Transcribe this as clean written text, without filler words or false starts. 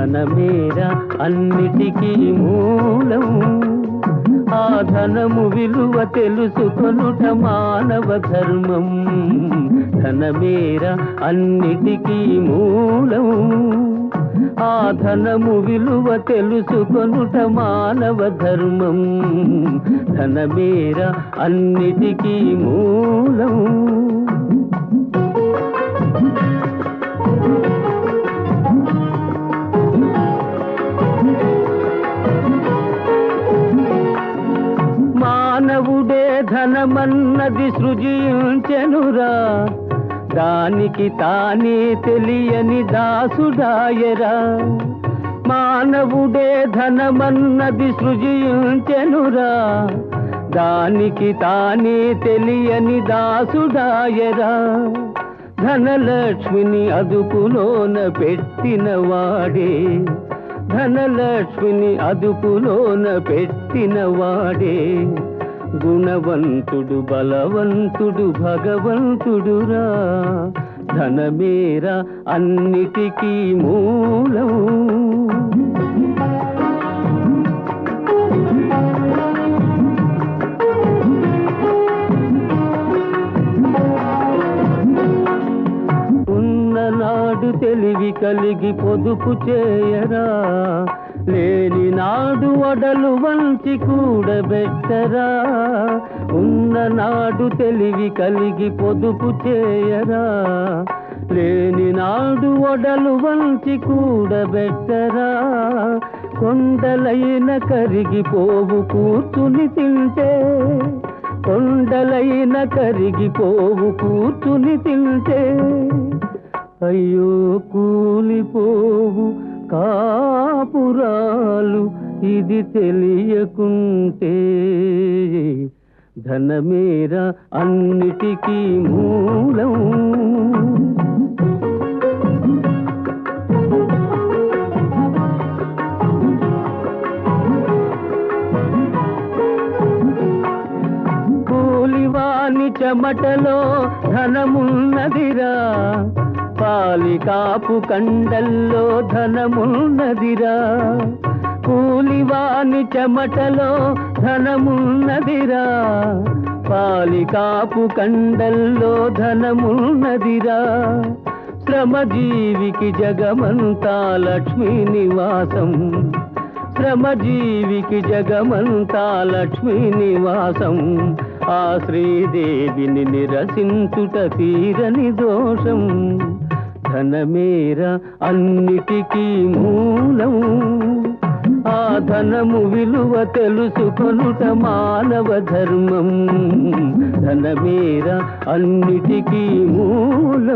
ధనమేరా అన్నిటికీ మూలం. ఆ ధనము విలువ తెలుసుకొనుట మానవ ధర్మం. ధనమేరా అన్నిటికీ మూలం. ఆ ధనము విలువ తెలుసుకొనుట మానవ ధర్మం. ధనమేరా అన్నిటికీ మూలం. మానవుడే ధనమన్నది సృజించెనురా, దానికి తానే తెలియని దాసుడాయరా. మానవుడే ధనమన్నది సృజించెనురా, దానికి తానే తెలియని దాసుడాయరా. ధనలక్ష్మిని అదుపులోన పెట్టిన వాడే, ధనలక్ష్మిని అదుపులోన పెట్టిన వాడే గుణవంతుడు, బలవంతుడు, భగవంతుడురా. ధనమేరా అన్నిటికీ మూలం. ఉన్ననాడు తెలివి కలిగి పొదుపు చేయరా, లేని నాడు వడలు వంచి కూడబెట్టరా. ఉన్ననాడు తెలివి కలిగి పొదుపు చేయరా, లేని నాడు వడలు వంచి కూడబెట్టరా. కొండలైన కరిగిపోవు కూర్చుని తింటే, కొండలైన కరిగిపోవు కూర్చుని తింటే. అయ్యో కూలిపోవు కాపురాలు ఇది తెలియకుంటే. ధనమేరా అన్నిటికీ మూలం. కూలివాని చెమటలో ధనమున్నదిరా, పాలికాపు కండల్లో ధనమున్నదిరా. కూలివాని చెమటలో ధనమున్నదిరా, పాలికాపు కండల్లో ధనమున్నదిరా. శ్రమజీవికి జగమంతా లక్ష్మీ నివాసం, శ్రమజీవికి జగమంతా లక్ష్మీ నివాసం. ఆ శ్రీదేవిని నిరసించుట తీరని దోషం. ధనమేరా అన్నిటికీ మూలం. ఆ ధనము విలువ తెలుసుకొనుట మానవ ధర్మం. ధనమేరా అన్నిటికీ మూలం.